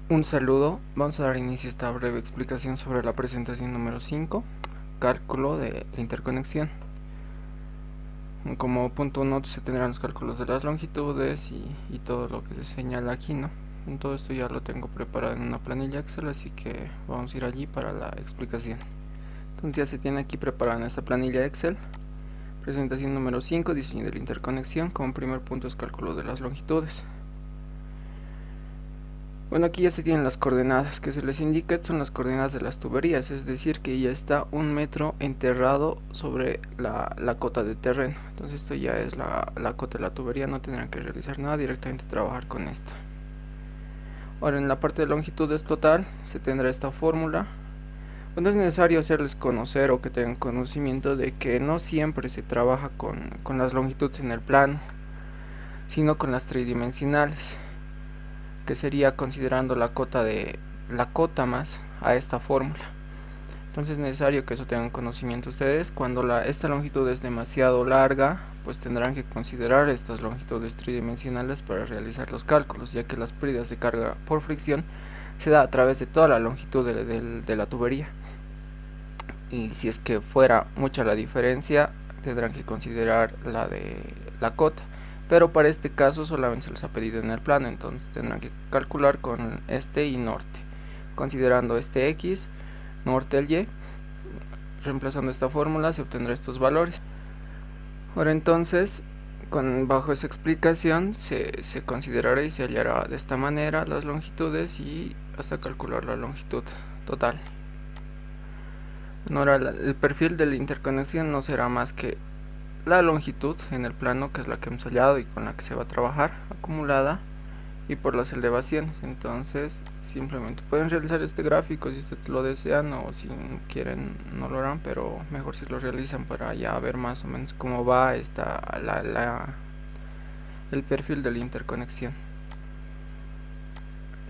Un saludo, vamos a dar inicio a esta breve explicación sobre la presentación número 5, cálculo de interconexión. Como punto 1 se tendrán los cálculos de las longitudes y todo lo que se señala aquí, ¿no? Todo esto ya lo tengo preparado en una planilla Excel, así que vamos a ir allí para la explicación. Entonces ya se tiene aquí preparada en esta planilla Excel. Presentación número 5, diseño de la interconexión. Como primer punto es cálculo de las longitudes. Bueno, aquí ya se tienen las coordenadas que se les indica, son las coordenadas de las tuberías, es decir que ya está 1 metro enterrado sobre la cota de terreno. Entonces esto ya es la cota de la tubería, no tendrán que realizar nada, directamente trabajar con esto. Ahora en la parte de longitudes total se tendrá esta fórmula. No es necesario hacerles conocer o que tengan conocimiento de que no siempre se trabaja con las longitudes en el plano, sino con las tridimensionales, que sería considerando la cota más a esta fórmula. Entonces es necesario que eso tengan conocimiento ustedes. Cuando esta longitud es demasiado larga, pues tendrán que considerar estas longitudes tridimensionales para realizar los cálculos, ya que las pérdidas de carga por fricción se da a través de toda la longitud de la tubería. Y si es que fuera mucha la diferencia, tendrán que considerar la de la cota, pero para este caso solamente se les ha pedido en el plano, entonces tendrán que calcular con este y norte, considerando este x, norte el y. Reemplazando esta fórmula se obtendrá estos valores. Ahora entonces, bajo esa explicación se considerará y se hallará de esta manera las longitudes y hasta calcular la longitud total. Ahora el perfil de la interconexión no será más que la longitud en el plano, que es la que hemos hallado y con la que se va a trabajar, acumulada, y por las elevaciones. Entonces simplemente pueden realizar este gráfico si ustedes lo desean, o si quieren no lo harán, pero mejor si lo realizan para ya ver más o menos cómo va el perfil de la interconexión.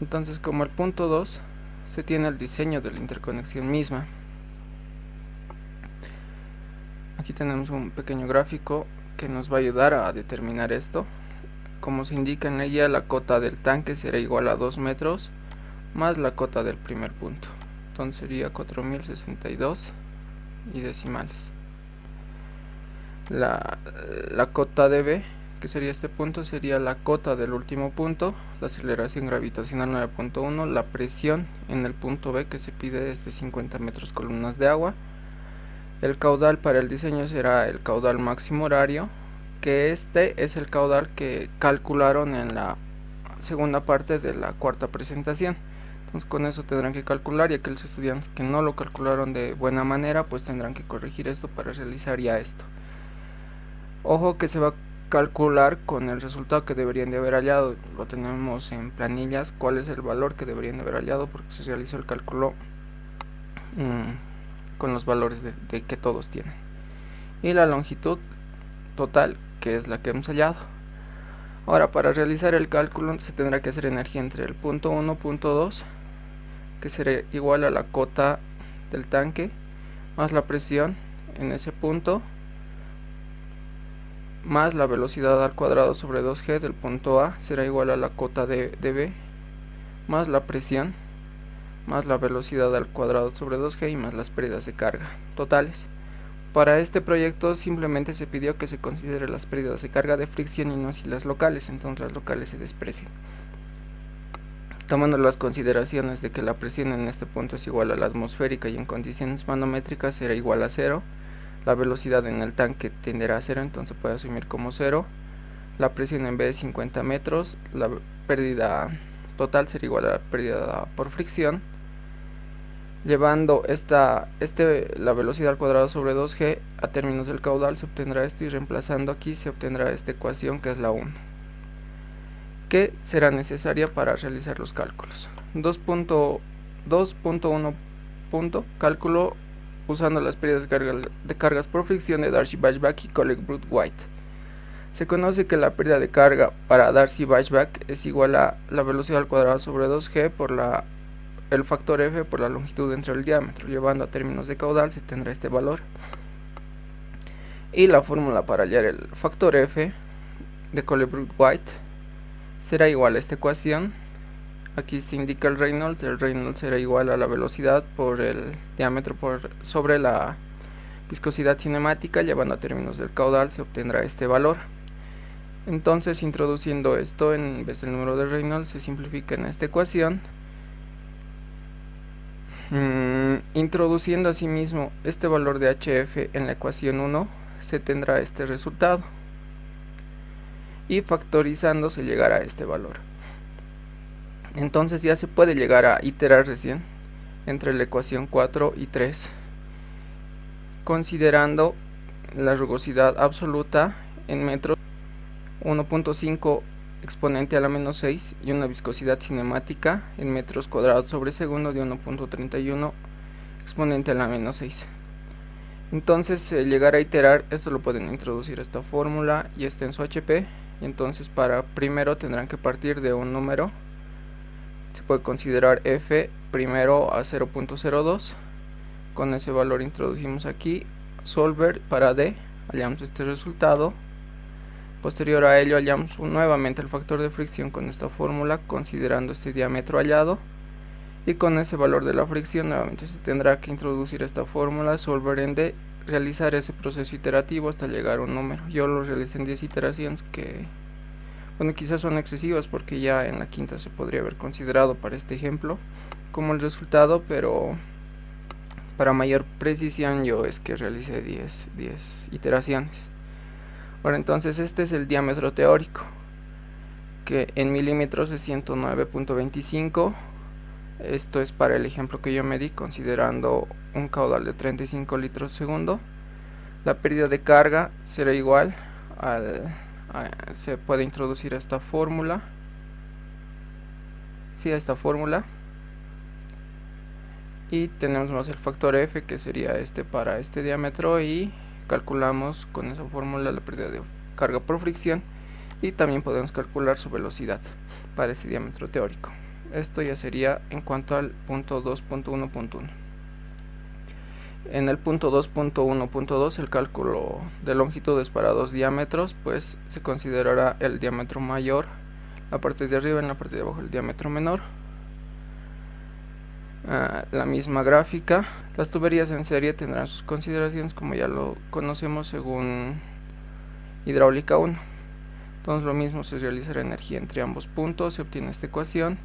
Entonces, como el punto 2 se tiene el diseño de la interconexión misma. Aquí tenemos un pequeño gráfico que nos va a ayudar a determinar esto. Como se indica en ella, la cota del tanque será igual a 2 metros más la cota del primer punto. Entonces sería 4062 y decimales. La cota de B, que sería este punto, sería la cota del último punto, la aceleración gravitacional 9.1, la presión en el punto B que se pide es de 50 metros columnas de agua. El caudal para el diseño será el caudal máximo horario, que este es el caudal que calcularon en la segunda parte de la cuarta presentación. Entonces con eso tendrán que calcular, y aquellos estudiantes que no lo calcularon de buena manera pues tendrán que corregir esto para realizar ya esto. Ojo que se va a calcular con el resultado que deberían de haber hallado. Lo tenemos en planillas cuál es el valor que deberían de haber hallado, porque se realizó el cálculo con los valores de que todos tienen, y la longitud total, que es la que hemos hallado. Ahora, para realizar el cálculo se tendrá que hacer energía entre el punto 1 y punto 2, que será igual a la cota del tanque más la presión en ese punto más la velocidad al cuadrado sobre 2g del punto A, será igual a la cota de B más la presión más la velocidad al cuadrado sobre 2g y más las pérdidas de carga totales. Para este proyecto simplemente se pidió que se considere las pérdidas de carga de fricción y no así las locales, entonces las locales se desprecian. Tomando las consideraciones de que la presión en este punto es igual a la atmosférica y en condiciones manométricas será igual a 0, la velocidad en el tanque tenderá a 0, entonces puede asumir como 0, la presión en vez de 50 metros, la pérdida total será igual a la pérdida por fricción. Llevando la velocidad al cuadrado sobre 2g a términos del caudal se obtendrá esto, y reemplazando aquí se obtendrá esta ecuación que es la 1, que será necesaria para realizar los cálculos. 2.1 cálculo usando las pérdidas de cargas por fricción de Darcy-Weisbach y Collet-White. Se conoce que la pérdida de carga para Darcy-Weisbach es igual a la velocidad al cuadrado sobre 2g por el factor F por la longitud entre el diámetro. Llevando a términos de caudal se tendrá este valor, y la fórmula para hallar el factor F de Collet-White será igual a esta ecuación aquí se indica el Reynolds será igual a la velocidad por el diámetro sobre la viscosidad cinemática, llevando a términos del caudal se obtendrá este valor. Entonces, introduciendo esto en vez del número de Reynolds, se simplifica en esta ecuación. Introduciendo asimismo este valor de HF en la ecuación 1, se tendrá este resultado. Y factorizando se llegará a este valor. Entonces ya se puede llegar a iterar recién entre la ecuación 4 y 3, considerando la rugosidad absoluta en metros 1.5 exponente a la menos 6 y una viscosidad cinemática en metros cuadrados sobre segundo de 1.31 exponente a la menos 6. Entonces llegar a iterar, esto lo pueden introducir esta fórmula y está en su HP. Y entonces para primero tendrán que partir de un número, se puede considerar f primero a 0.02, con ese valor introducimos aquí, solver para d, hallamos este resultado. Posterior a ello hallamos nuevamente el factor de fricción con esta fórmula, considerando este diámetro hallado, y con ese valor de la fricción nuevamente se tendrá que introducir esta fórmula, solver en d, realizar ese proceso iterativo hasta llegar a un número. Yo lo realicé en 10 iteraciones que, bueno, quizás son excesivas porque ya en la quinta se podría haber considerado para este ejemplo como el resultado, pero para mayor precisión yo es que realicé 10 iteraciones. Ahora entonces este es el diámetro teórico, que en milímetros es 109.25. Esto es para el ejemplo que yo me di, considerando un caudal de 35 litros segundo. La pérdida de carga será igual se puede introducir esta fórmula, y tenemos más el factor F, que sería este para este diámetro, y calculamos con esa fórmula la pérdida de carga por fricción, y también podemos calcular su velocidad para ese diámetro teórico. Esto ya sería en cuanto al punto 2.1.1. En el punto 2.1.2 el cálculo de longitudes para dos diámetros, pues se considerará el diámetro mayor, la parte de arriba, en la parte de abajo el diámetro menor. La misma gráfica. Las tuberías en serie tendrán sus consideraciones como ya lo conocemos según hidráulica 1. Entonces lo mismo, se realizará energía entre ambos puntos, se obtiene esta ecuación,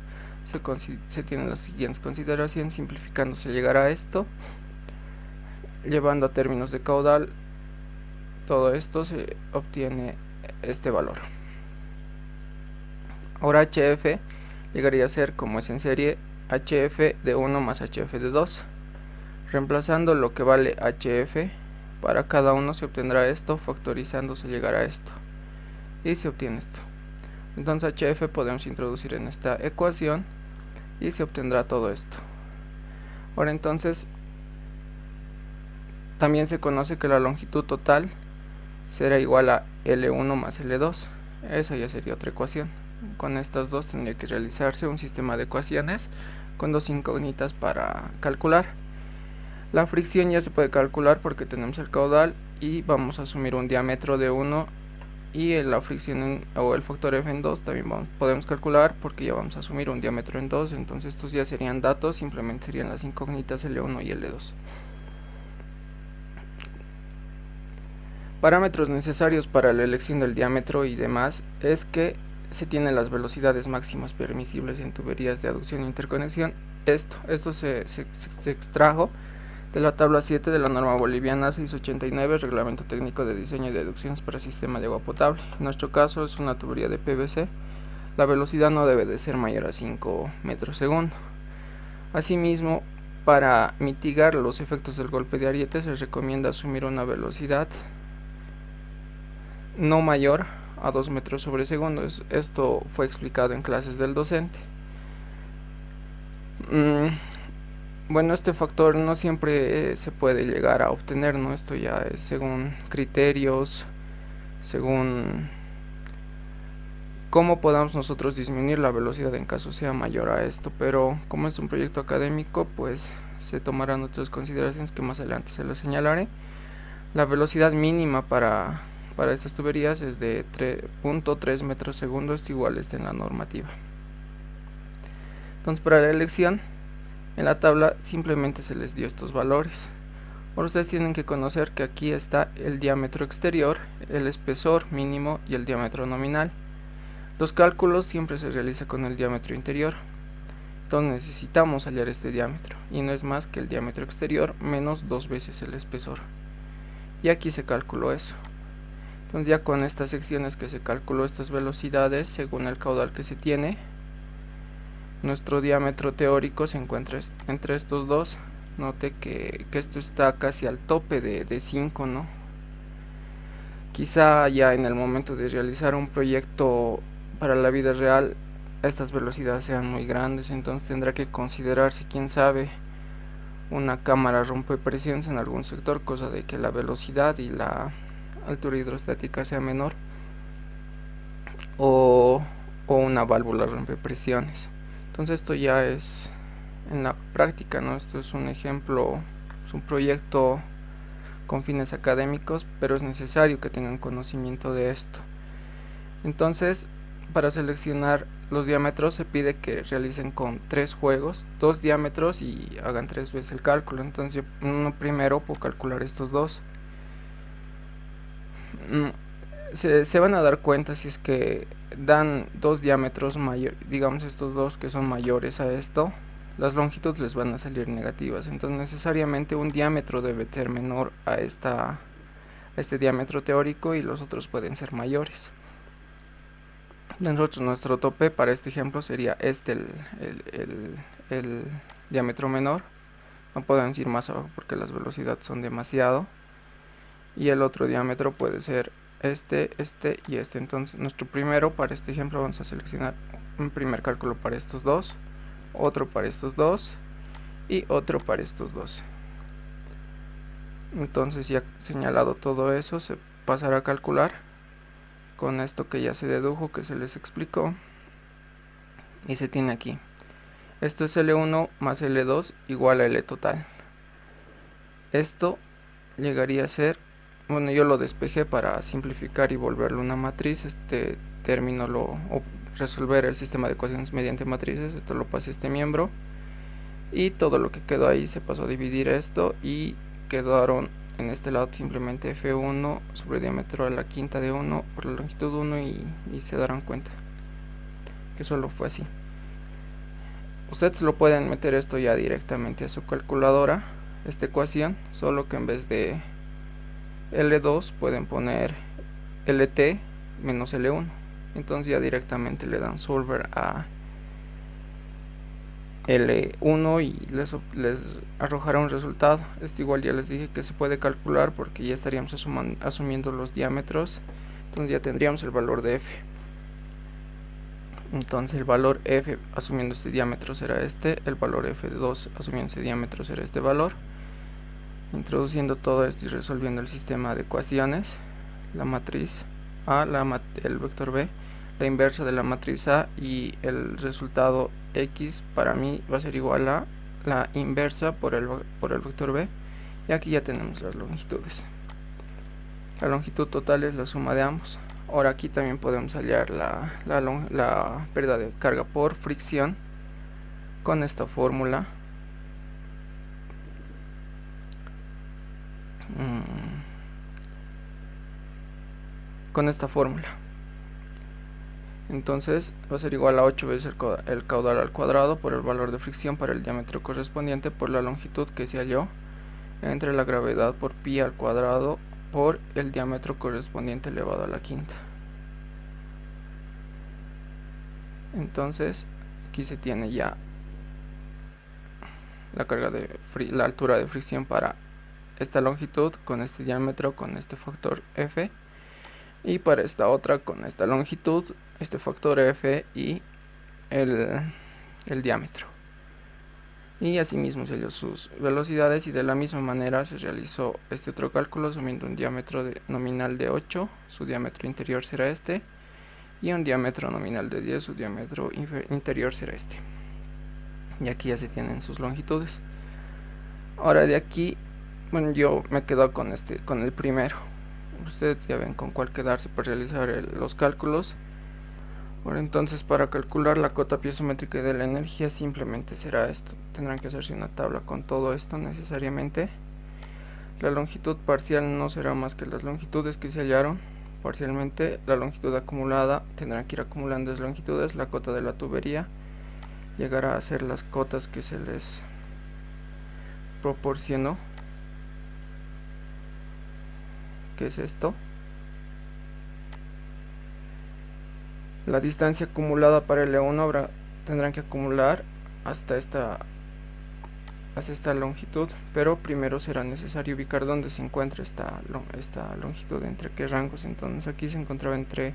se tienen las siguientes consideraciones, simplificando se llegará a esto, llevando a términos de caudal, todo esto se obtiene este valor. Ahora HF llegaría a ser, como es en serie, HF de 1 más HF de 2. Reemplazando lo que vale HF para cada uno se obtendrá esto, factorizando se llegará a esto y se obtiene esto. Entonces HF podemos introducir en esta ecuación y se obtendrá todo esto. Ahora entonces también se conoce que la longitud total será igual a L1 más L2. Esa ya sería otra ecuación. Con estas dos tendría que realizarse un sistema de ecuaciones con dos incógnitas para calcular. La fricción ya se puede calcular porque tenemos el caudal y vamos a asumir un diámetro de 1, y la fricción o el factor F en 2 también podemos calcular porque ya vamos a asumir un diámetro en 2. Entonces estos ya serían datos, simplemente serían las incógnitas L1 y L2. Parámetros necesarios para la elección del diámetro y demás es que se tienen las velocidades máximas permisibles en tuberías de aducción e interconexión. Esto se extrajo de la tabla 7 de la norma boliviana 689, reglamento técnico de diseño y deducciones para sistema de agua potable. En nuestro caso es una tubería de PVC. La velocidad no debe de ser mayor a 5 metros segundo. Asimismo, para mitigar los efectos del golpe de ariete se recomienda asumir una velocidad no mayor a 2 metros sobre segundo. Esto fue explicado en clases del docente. Bueno, este factor no siempre se puede llegar a obtener, ¿no? Esto ya es según criterios, según cómo podamos nosotros disminuir la velocidad en caso sea mayor a esto, pero como es un proyecto académico, pues se tomarán otras consideraciones que más adelante se las señalaré. La velocidad mínima para estas tuberías es de 3.3 metros segundo, esto igual está en la normativa. Entonces para la elección en la tabla simplemente se les dio estos valores. Ahora ustedes tienen que conocer que aquí está el diámetro exterior, el espesor mínimo y el diámetro nominal. Los cálculos siempre se realiza con el diámetro interior. Entonces necesitamos hallar este diámetro y no es más que el diámetro exterior menos 2 veces el espesor. Y aquí se calculó eso. Entonces ya con estas secciones que se calculó estas velocidades según el caudal que se tiene, nuestro diámetro teórico se encuentra entre estos dos. Note que esto está casi al tope de 5, ¿no? Quizá ya en el momento de realizar un proyecto para la vida real estas velocidades sean muy grandes, entonces tendrá que considerarse, quién sabe, una cámara rompepresiones en algún sector, cosa de que la velocidad y la altura hidrostática sea menor, o una válvula rompepresiones. Entonces esto ya es en la práctica, ¿no? Esto es un ejemplo, es un proyecto con fines académicos, pero es necesario que tengan conocimiento de esto. Entonces, para seleccionar los diámetros se pide que realicen con 3 juegos, 2 diámetros y hagan 3 veces el cálculo. Entonces uno primero puedo calcular estos dos. Se van a dar cuenta si es que dan 2 diámetros mayores, digamos estos dos que son mayores a esto, las longitudes les van a salir negativas. Entonces necesariamente un diámetro debe ser menor a este diámetro teórico y los otros pueden ser mayores. Nuestro tope para este ejemplo sería el diámetro menor, no podemos ir más abajo porque las velocidades son demasiado, y el otro diámetro puede ser este y este. Entonces nuestro primero, para este ejemplo vamos a seleccionar un primer cálculo para estos dos, otro para estos dos y otro para estos dos. Entonces ya señalado todo eso, se pasará a calcular con esto que ya se dedujo, que se les explicó, y se tiene aquí. Esto es L1 más L2 igual a L total. Esto llegaría a ser, bueno, yo lo despejé para simplificar y volverlo una matriz. Este término o resolver el sistema de ecuaciones mediante matrices, esto lo pasé a este miembro, y todo lo que quedó ahí se pasó a dividir esto y quedaron en este lado simplemente F1 sobre diámetro a la quinta de 1 por la longitud 1 y se darán cuenta que solo fue así. Ustedes lo pueden meter esto ya directamente a su calculadora, esta ecuación, solo que en vez de L2 pueden poner LT menos L1. Entonces ya directamente le dan solver a L1 y les arrojará un resultado. Esto igual ya les dije que se puede calcular porque ya estaríamos asumiendo los diámetros. Entonces ya tendríamos el valor de F. Entonces el valor F asumiendo este diámetro será este, el valor F2 asumiendo este diámetro será este valor. Introduciendo todo esto y resolviendo el sistema de ecuaciones, la matriz A, el vector B, la inversa de la matriz A, y el resultado X para mí va a ser igual a la inversa por el vector B, y aquí ya tenemos las longitudes. La longitud total es la suma de ambos. Ahora aquí también podemos hallar la pérdida de carga por fricción con esta fórmula. Con esta fórmula. Entonces va a ser igual a 8 veces el caudal al cuadrado por el valor de fricción para el diámetro correspondiente por la longitud que se halló entre la gravedad por pi al cuadrado por el diámetro correspondiente elevado a la quinta. Entonces aquí se tiene ya la altura de fricción para esta longitud con este diámetro con este factor F, y para esta otra con esta longitud, este factor F y el diámetro. Y asimismo se halló sus velocidades, y de la misma manera se realizó este otro cálculo asumiendo un diámetro nominal de 8, su diámetro interior será este, y un diámetro nominal de 10, su diámetro interior será este. Y aquí ya se tienen sus longitudes. Ahora de aquí, bueno, yo me quedo con el primero. Ustedes ya ven con cuál quedarse para realizar los cálculos. Ahora entonces, para calcular la cota piezométrica de la energía simplemente será esto. Tendrán que hacerse una tabla con todo esto necesariamente. La longitud parcial no será más que las longitudes que se hallaron parcialmente. La longitud acumulada, tendrán que ir acumulando esas longitudes. La cota de la tubería llegará a ser las cotas que se les proporcionó, que es esto. La distancia acumulada para el L1 tendrán que acumular hasta esta longitud, pero primero será necesario ubicar dónde se encuentra esta longitud, entre qué rangos. Entonces aquí se encontraba entre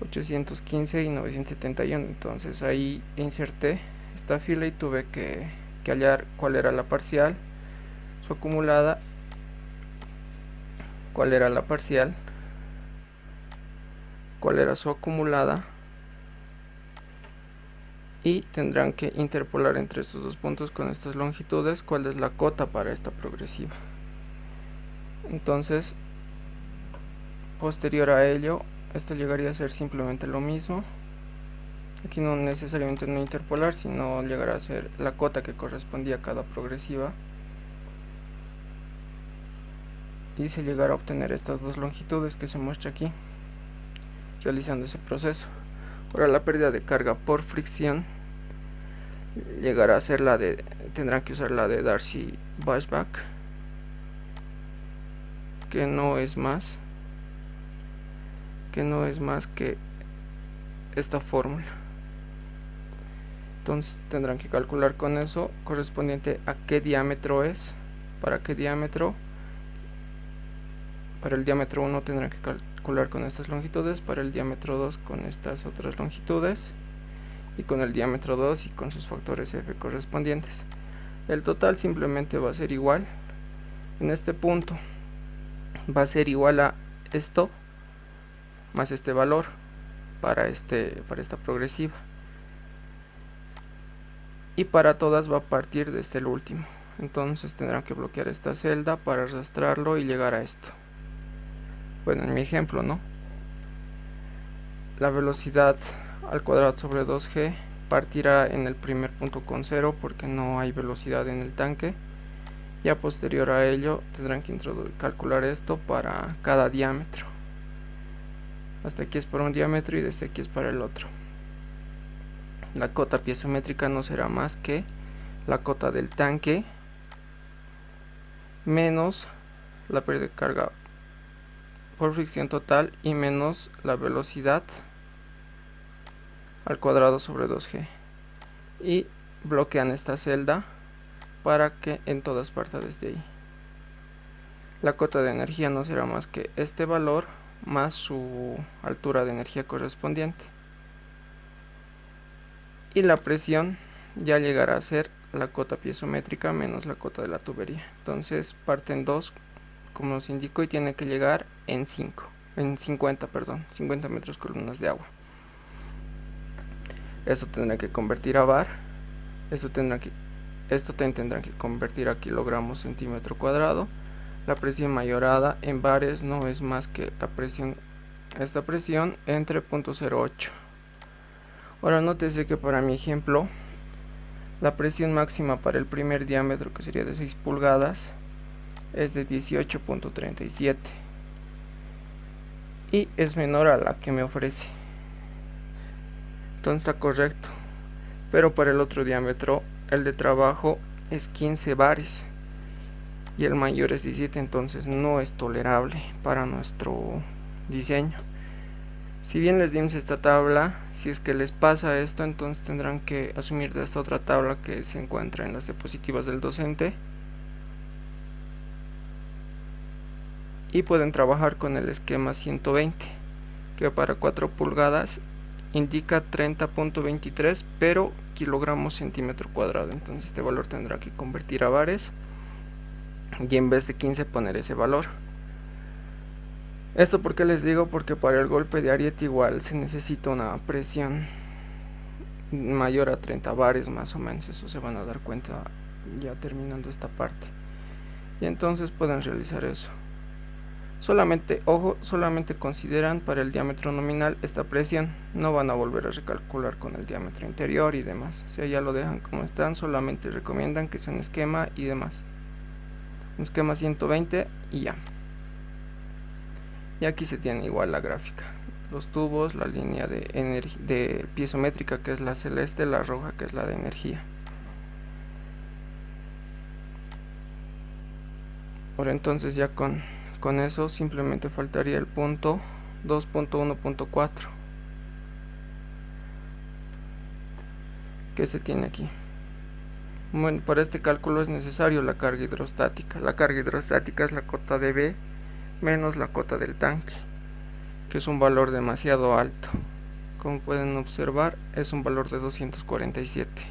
815 y 971, entonces ahí inserté esta fila y tuve que hallar cuál era la parcial, su acumulada, cuál era la parcial, cuál era su acumulada, y tendrán que interpolar entre estos dos puntos con estas longitudes cuál es la cota para esta progresiva. Entonces, posterior a ello, esto llegaría a ser simplemente lo mismo. Aquí no necesariamente no interpolar, sino llegará a ser la cota que correspondía a cada progresiva, y se llegará a obtener estas dos longitudes que se muestra aquí realizando ese proceso. Ahora la pérdida de carga por fricción llegará a ser tendrán que usar la de Darcy-Weisbach, que no es más que esta fórmula. Entonces tendrán que calcular con eso correspondiente a qué diámetro es, para qué diámetro. Para el diámetro 1 tendrán que calcular con estas longitudes, para el diámetro 2 con estas otras longitudes, y con el diámetro 2 y con sus factores F correspondientes. El total simplemente va a ser igual, en este punto va a ser igual a esto más este valor para esta progresiva, y para todas va a partir desde el último. Entonces tendrán que bloquear esta celda para arrastrarlo y llegar a esto. Bueno, en mi ejemplo, ¿no? La velocidad al cuadrado sobre 2g partirá en el primer punto con 0 porque no hay velocidad en el tanque. Y a posterior a ello tendrán que calcular esto para cada diámetro. Hasta aquí es para un diámetro y desde aquí es para el otro. La cota piezométrica no será más que la cota del tanque menos la pérdida de carga por fricción total y menos la velocidad al cuadrado sobre 2g, y bloquean esta celda para que en todas parta desde ahí. La cota de energía no será más que este valor más su altura de energía correspondiente, y la presión ya llegará a ser la cota piezométrica menos la cota de la tubería. Entonces parten 2 como nos indicó y tiene que llegar en 50 metros columnas de agua. Esto tendrá que convertir a bar, esto tendrán que convertir a kilogramos centímetro cuadrado. La presión mayorada en bares no es más que esta presión entre 0.08. Ahora nótese que para mi ejemplo la presión máxima para el primer diámetro, que sería de 6 pulgadas, es de 18.37 y es menor a la que me ofrece. Entonces está correcto, pero para el otro diámetro, el de trabajo es 15 bares y el mayor es 17, entonces no es tolerable para nuestro diseño. Si bien les dimos esta tabla, si es que les pasa esto, entonces tendrán que asumir de esta otra tabla que se encuentra en las diapositivas del docente, y pueden trabajar con el esquema 120, que para 4 pulgadas indica 30.23, pero kilogramos centímetro cuadrado. Entonces este valor tendrá que convertir a bares y en vez de 15 poner ese valor. Esto porque les digo, porque para el golpe de ariete igual se necesita una presión mayor a 30 bares más o menos. Eso se van a dar cuenta ya terminando esta parte, y entonces pueden realizar eso. Solamente, ojo, solamente consideran para el diámetro nominal esta presión, no van a volver a recalcular con el diámetro interior y demás, o sea, ya lo dejan como están, solamente recomiendan que sea un esquema y demás, un esquema 120 y ya. Y aquí se tiene igual la gráfica, los tubos, la línea de piezométrica que es la celeste, la roja que es la de energía. Ahora entonces ya con eso simplemente faltaría el punto 2.1.4 que se tiene aquí. Bueno, para este cálculo es necesario la carga hidrostática. La carga hidrostática es la cota de B menos la cota del tanque, que es un valor demasiado alto. Como pueden observar, es un valor de 247.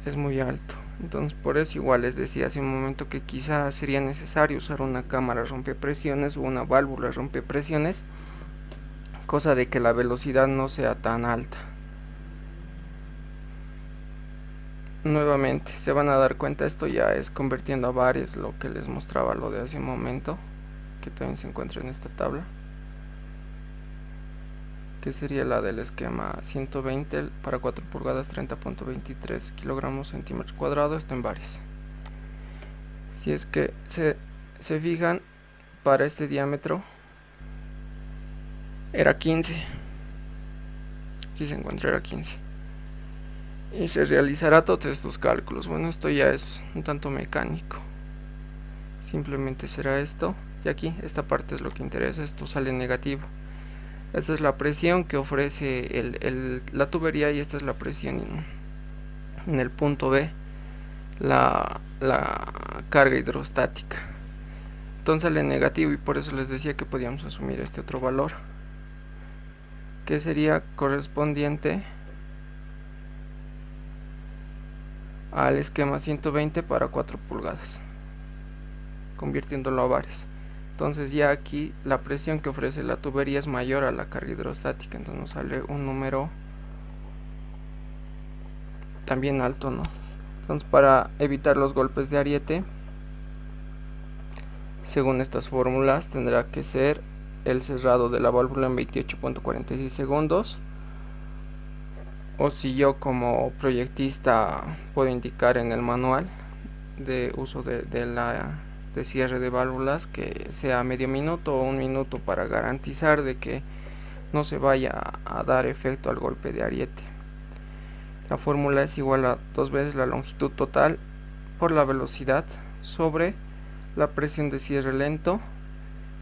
Es muy alto. Entonces por eso igual les decía hace un momento que quizá sería necesario usar una cámara rompepresiones o una válvula rompepresiones, cosa de que la velocidad no sea tan alta. Nuevamente se van a dar cuenta, esto ya es convirtiendo a bares, lo que les mostraba lo de hace un momento, que también se encuentra en esta tabla, que sería la del esquema 120 para 4 pulgadas 30.23 kilogramos centímetros cuadrados, está en bares. Si es que se fijan, para este diámetro era 15, aquí se encuentra, era 15, y se realizará todos estos cálculos. Bueno, esto ya es un tanto mecánico, simplemente será esto, y aquí esta parte es lo que interesa, esto sale negativo. Esta es la presión que ofrece la tubería y esta es la presión en el punto B, la carga hidrostática. Entonces sale negativo y por eso les decía que podíamos asumir este otro valor, que sería correspondiente al esquema 120 para 4 pulgadas, convirtiéndolo a bares. Entonces ya aquí la presión que ofrece la tubería es mayor a la carga hidrostática, entonces nos sale un número también alto, ¿no? Entonces para evitar los golpes de ariete, según estas fórmulas tendrá que ser el cerrado de la válvula en 28.46 segundos, o si yo como proyectista puedo indicar en el manual de uso de cierre de válvulas que sea medio minuto o un minuto, para garantizar de que no se vaya a dar efecto al golpe de ariete. La fórmula es igual a 2 veces la longitud total por la velocidad sobre la presión de cierre lento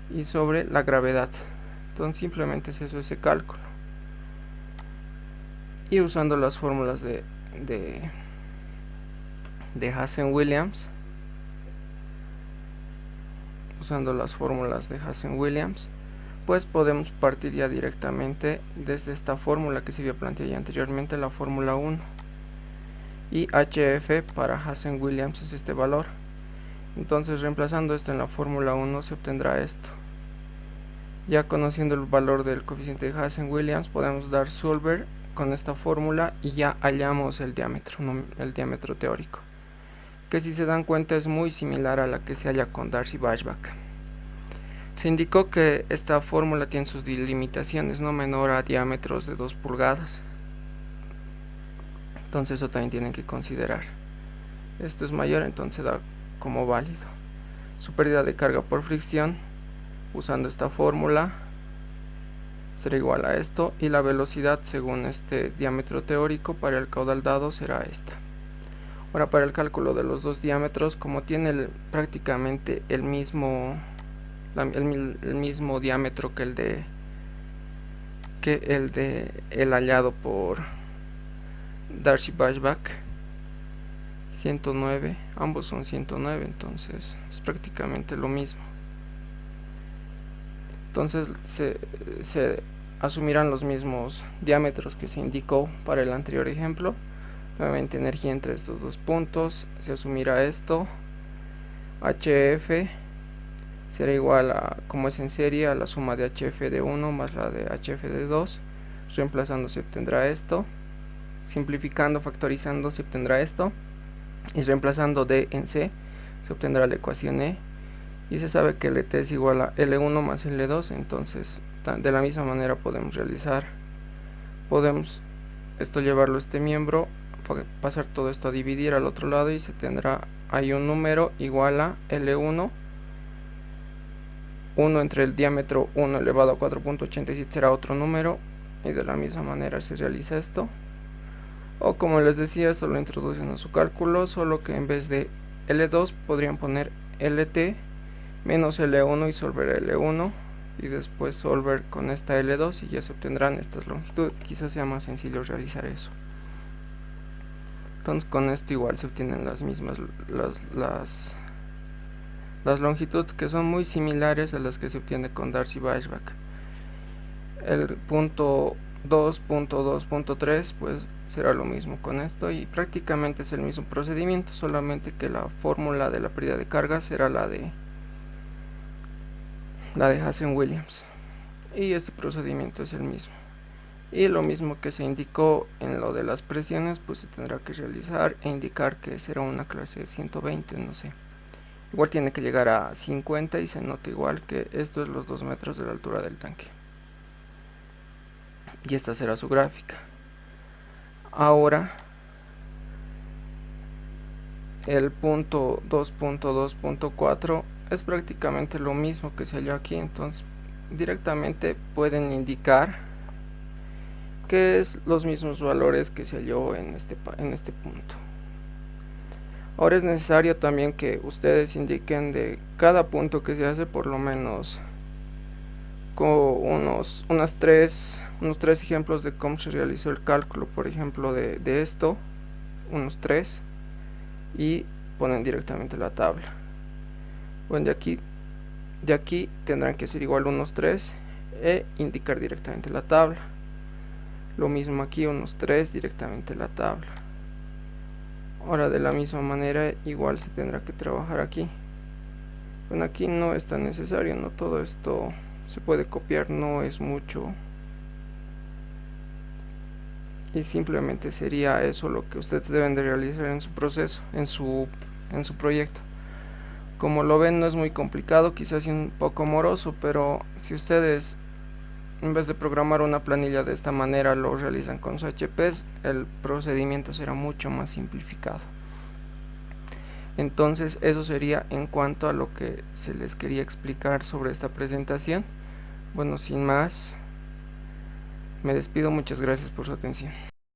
y sobre la gravedad. Entonces simplemente es eso, ese cálculo. Y usando las fórmulas de Hazen-Williams, pues podemos partir ya directamente desde esta fórmula que se había planteado ya anteriormente, la fórmula 1, y HF para Hazen-Williams es este valor. Entonces reemplazando esto en la fórmula 1 se obtendrá esto. Ya conociendo el valor del coeficiente de Hazen-Williams podemos dar solver con esta fórmula y ya hallamos el diámetro teórico, que si se dan cuenta es muy similar a la que se halla con Darcy-Weisbach. Se indicó que esta fórmula tiene sus limitaciones, no menor a diámetros de 2 pulgadas. Entonces eso también tienen que considerar. Esto es mayor, entonces da como válido. Su pérdida de carga por fricción, usando esta fórmula, será igual a esto, y la velocidad según este diámetro teórico para el caudal dado será esta. Ahora para el cálculo de los dos diámetros, como tiene prácticamente el mismo diámetro que el hallado por Darcy-Weisbach, 109, ambos son 109, entonces es prácticamente lo mismo. Entonces se asumirán los mismos diámetros que se indicó para el anterior ejemplo. Nuevamente energía entre estos dos puntos, se asumirá esto. HF será igual a, como es en serie, a la suma de HF de 1 más la de HF de 2. Reemplazando se obtendrá esto. Simplificando, factorizando se obtendrá esto. Y reemplazando D en C se obtendrá la ecuación E. y se sabe que LT es igual a L1 más L2. Entonces de la misma manera podemos esto llevarlo a este miembro, pasar todo esto a dividir al otro lado y se tendrá ahí un número igual a L1, 1 entre el diámetro 1 elevado a 4.87 será otro número, y de la misma manera se realiza esto. O como les decía, solo introducen a su cálculo, solo que en vez de L2 podrían poner LT menos L1 y solver L1 y después solver con esta L2 y ya se obtendrán estas longitudes. Quizás sea más sencillo realizar eso. Entonces con esto igual se obtienen las mismas las longitudes, que son muy similares a las que se obtiene con Darcy-Weisbach. El punto 2.2.3 pues será lo mismo con esto y prácticamente es el mismo procedimiento, solamente que la fórmula de la pérdida de carga será la de Hazen-Williams, y este procedimiento es el mismo. Y lo mismo que se indicó en lo de las presiones, pues se tendrá que realizar e indicar que será una clase de 120, no sé. Igual tiene que llegar a 50 y se nota igual que esto es los 2 metros de la altura del tanque. Y esta será su gráfica. Ahora, el punto 2.2.4 es prácticamente lo mismo que se halló aquí, entonces directamente pueden indicar que es los mismos valores que se halló en este punto. Ahora es necesario también que ustedes indiquen de cada punto que se hace por lo menos con unos tres ejemplos de cómo se realizó el cálculo, por ejemplo de esto, unos 3, y ponen directamente la tabla. Bueno, de aquí tendrán que ser igual unos 3 e indicar directamente la tabla. Lo mismo aquí, unos 3 directamente la tabla. Ahora de la misma manera igual se tendrá que trabajar aquí. Bueno, aquí no es tan necesario, no todo esto se puede copiar, no es mucho, y simplemente sería eso lo que ustedes deben de realizar en su proceso, en su proyecto. Como lo ven, no es muy complicado, quizás un poco moroso, pero si ustedes en vez de programar una planilla de esta manera lo realizan con su HPs, el procedimiento será mucho más simplificado. Entonces eso sería en cuanto a lo que se les quería explicar sobre esta presentación. Bueno, sin más, me despido, muchas gracias por su atención.